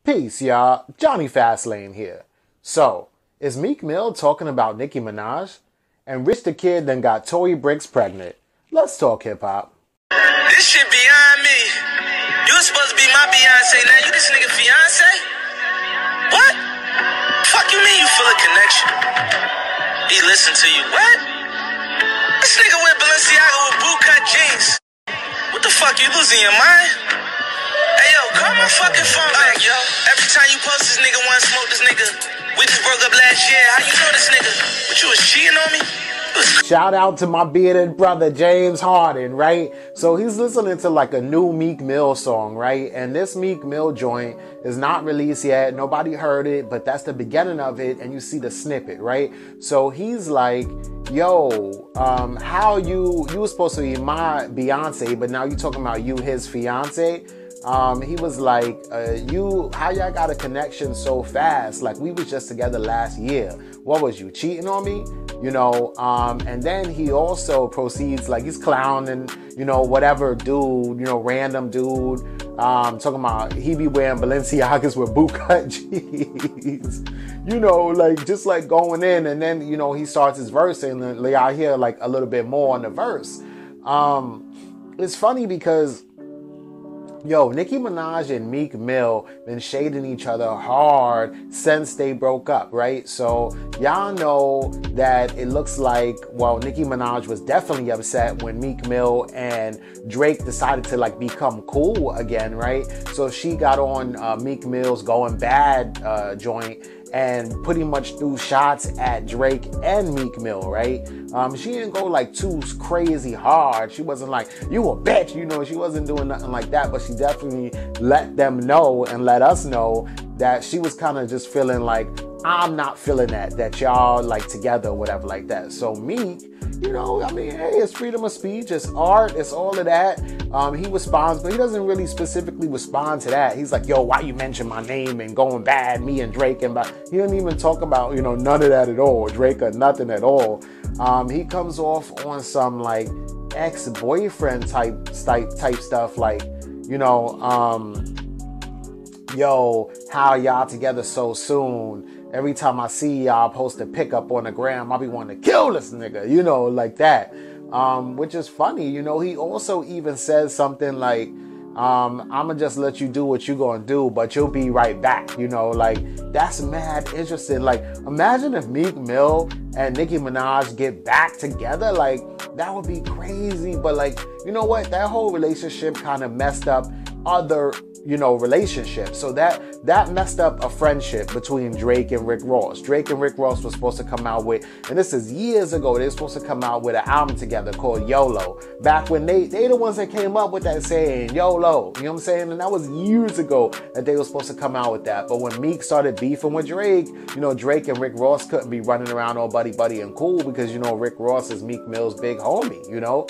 Peace, y'all. Jonny Fastlane here. So, is Meek Mill talking about Nicki Minaj? And Rich the Kid then got Tori Brixx pregnant. Let's talk hip-hop. This shit beyond me. You was supposed to be my Beyonce, now you this nigga fiance? What? Fuck you mean you feel a connection? He listen to you, what? This nigga wear Balenciaga with bootcut jeans. What the fuck, you losing your mind? Hey yo, call my fucking phone back, yo. Every time you post this nigga wanna smoke this nigga. We just broke up last year, how you know this nigga? What, you was cheating on me? Shout out to my bearded brother, James Harden, right? So he's listening to like a new Meek Mill song, right? And this Meek Mill joint is not released yet. Nobody heard it, but that's the beginning of it. And you see the snippet, right? So he's like, yo, how you were supposed to be my Beyonce, but now you talking about you his fiance? He was like, how y'all got a connection so fast? Like, we was just together last year. What was you, cheating on me? You know, and then he also proceeds, like, he's clowning, you know, whatever dude, you know, random dude, talking about he be wearing Balenciagas with bootcut jeans, you know, like, just like going in, and then, you know, he starts his verse, and then I hear like a little bit more on the verse. It's funny because, yo, Nicki Minaj and Meek Mill been shading each other hard since they broke up, right? So y'all know that it looks like, well, Nicki Minaj was definitely upset when Meek Mill and Drake decided to like become cool again, right? So she got on Meek Mill's Going Bad joint and pretty much threw shots at Drake and Meek Mill, right? She didn't go like too crazy hard. She wasn't like, you a bitch, you know, she wasn't doing nothing like that, but she definitely let them know and let us know that she was kind of just feeling like, I'm not feeling that y'all like together or whatever like that. So Meek, you know, I mean, hey, it's freedom of speech, it's art, it's all of that. He responds, but he doesn't really specifically respond to that. He's like, yo, why you mention my name and Going Bad, me and Drake, and he didn't even talk about, you know, none of that at all, Drake or nothing at all. He comes off on some like ex-boyfriend type stuff, like, you know, yo, how y'all together so soon? Every time I see y'all post a pickup on the gram, I'll be wanting to kill this nigga, you know, like that. Which is funny, you know. He also even says something like, I'ma just let you do what you gonna do, but you'll be right back, you know, like, that's mad interesting. Like, imagine if Meek Mill and Nicki Minaj get back together, like, that would be crazy. But like, you know what, that whole relationship kind of messed up other, you know, relationships. So that messed up a friendship between Drake and Rick Ross. Drake and Rick Ross was supposed to come out with, and this is years ago, they were supposed to come out with an album together called YOLO. Back when they the ones that came up with that saying, YOLO, you know what I'm saying? And that was years ago that they were supposed to come out with that. But when Meek started beefing with Drake, you know, Drake and Rick Ross couldn't be running around all buddy and cool because, you know, Rick Ross is Meek Mill's big homie, you know?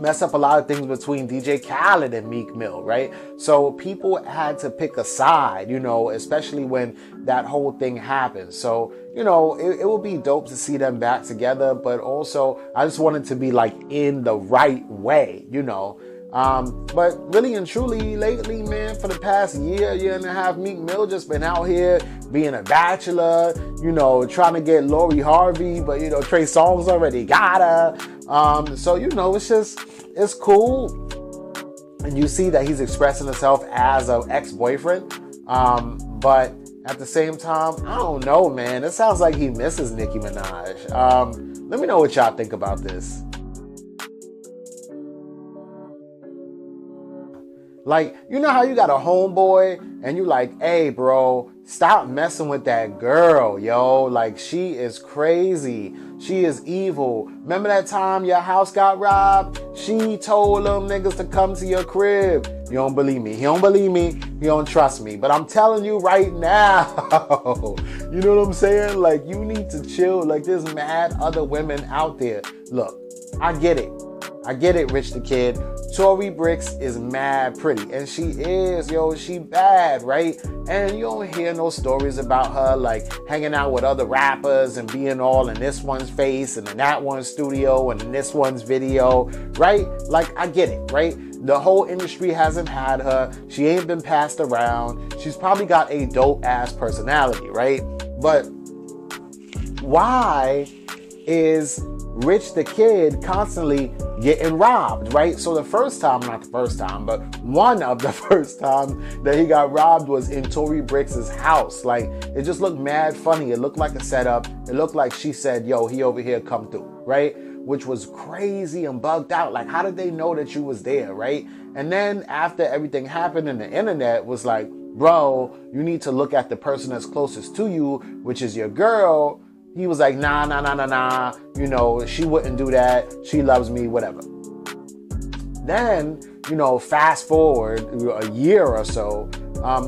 Mess up a lot of things between DJ Khaled and Meek Mill, right? So people had to pick a side, you know, especially when that whole thing happened. So, you know, it would be dope to see them back together, but also I just wanted to be like in the right way, you know. But really and truly lately, man, for the past year and a half, Meek Mill just been out here being a bachelor, you know, trying to get Lori Harvey, but, you know, Trey Songz already got her. So, you know, it's cool. And you see that he's expressing himself as an ex-boyfriend. But at the same time, I don't know, man. It sounds like he misses Nicki Minaj. Let me know what y'all think about this. Like, you know how you got a homeboy and you like, hey, bro, stop messing with that girl, yo. Like, she is crazy. She is evil. Remember that time your house got robbed? She told them niggas to come to your crib. You don't believe me. He don't believe me. He don't trust me. But I'm telling you right now, you know what I'm saying? Like, you need to chill. Like, there's mad other women out there. Look, I get it. I get it, Rich the Kid. Tori Brixx is mad pretty, and she is, yo, she bad, right? And you don't hear no stories about her like hanging out with other rappers and being all in this one's face and in that one's studio and in this one's video, right? Like, I get it, right? The whole industry hasn't had her. She ain't been passed around. She's probably got a dope ass personality, right? But why is Rich the Kid constantly getting robbed, right? So the first time, not the first time, but one of the first times that he got robbed was in Tori Brixx's house. Like, it just looked mad funny. It looked like a setup. It looked like she said, yo, he over here, come through, right? Which was crazy and bugged out. Like, how did they know that you was there, right? And then after everything happened and the internet was like, bro, you need to look at the person that's closest to you, which is your girl. He was like, nah. You know, she wouldn't do that. She loves me, whatever. Then, you know, fast forward a year or so,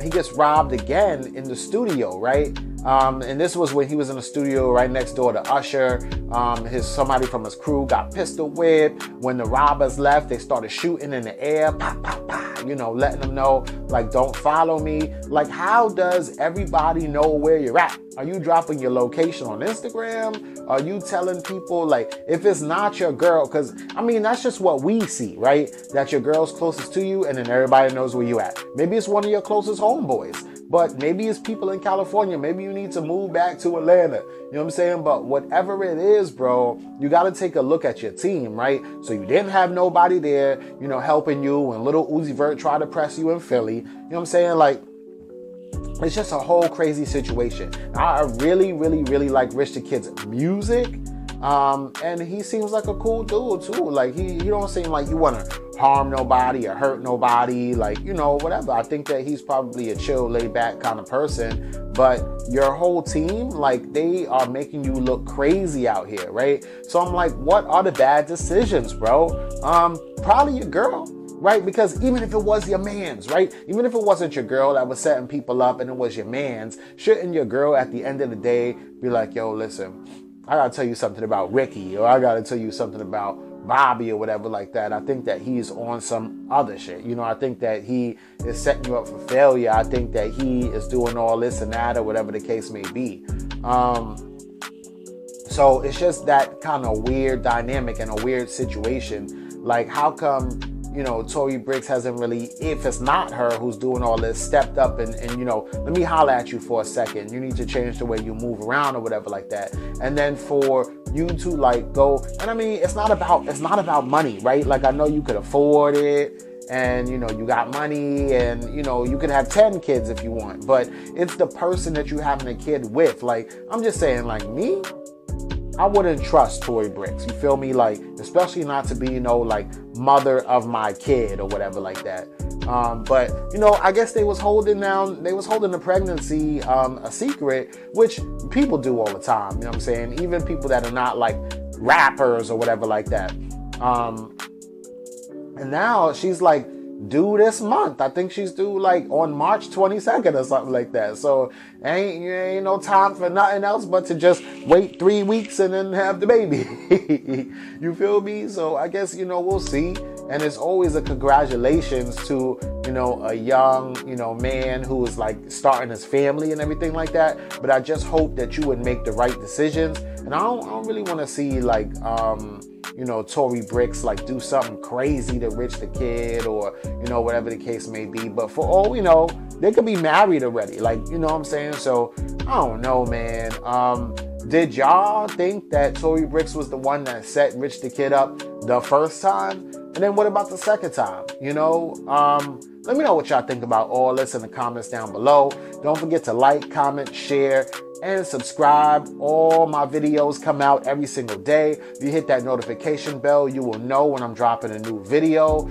he gets robbed again in the studio, right? And this was when he was in the studio right next door to Usher. Somebody from his crew got pistol whipped. When the robbers left, they started shooting in the air, pop, pop, pop, you know, letting them know, like, don't follow me. Like, how does everybody know where you're at? Are you dropping your location on Instagram? Are you telling people, like, if it's not your girl? Because, I mean, that's just what we see, right? That your girl's closest to you and then everybody knows where you at. Maybe it's one of your closest homeboys. But maybe it's people in California. Maybe you need to move back to Atlanta. You know what I'm saying? But whatever it is, bro, you got to take a look at your team, right? So you didn't have nobody there, you know, helping you when Lil Uzi Vert tried to press you in Philly. You know what I'm saying? Like, it's just a whole crazy situation. I really like Rich the Kid's music. And he seems like a cool dude too. Like, he don't seem like he want to harm nobody or hurt nobody, like, you know, whatever. I think that he's probably a chill, laid back kind of person, but your whole team, like, they are making you look crazy out here, right? So I'm like, what are the bad decisions, bro? Probably your girl, right? Because even if it was your man's, right? Even if it wasn't your girl that was setting people up and it was your man's, shouldn't your girl at the end of the day be like, yo, listen, I gotta tell you something about Ricky, or I gotta tell you something about Bobby or whatever like that. I think that he's on some other shit. You know, I think that he is setting you up for failure. I think that he is doing all this and that or whatever the case may be. So it's just that kind of weird dynamic and a weird situation. Like, how come, you know, Tori Brixx hasn't really, if it's not her who's doing all this, stepped up and you know, let me holler at you for a second. You need to change the way you move around or whatever like that. And then for you to like go, and I mean, it's not about money, right? Like, I know you could afford it and, you know, you got money and, you know, you could have 10 kids if you want, but it's the person that you're having a kid with. Like, I'm just saying, like, me, I wouldn't trust Tori Brixx, you feel me? Like, especially not to be, you know, like, mother of my kid or whatever like that. But, you know, I guess they was holding the pregnancy a secret, which people do all the time, you know what I'm saying? Even people that are not like rappers or whatever like that. And now she's like due this month. I think she's due like on March 22nd or something like that. So ain't no time for nothing else but to just wait 3 weeks and then have the baby. You feel me? So I guess, you know, we'll see. And it's always a congratulations to, you know, a young, you know, man who is like starting his family and everything like that. But I just hope that you would make the right decisions. And I don't really want to see like, you know, Tori Brixx like do something crazy to Rich the Kid or, you know, whatever the case may be. But for all we know, they could be married already. Like, you know what I'm saying? So I don't know, man. Did y'all think that Tori Brixx was the one that set Rich the Kid up the first time? And then what about the second time? You know, let me know what y'all think about all this in the comments down below. Don't forget to like, comment, share, and subscribe. All my videos come out every single day. If you hit that notification bell, you will know when I'm dropping a new video.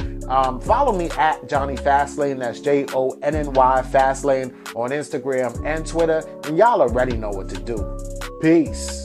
Follow me at Jonny Fastlane. That's JONNY Fastlane on Instagram and Twitter. And y'all already know what to do. Peace.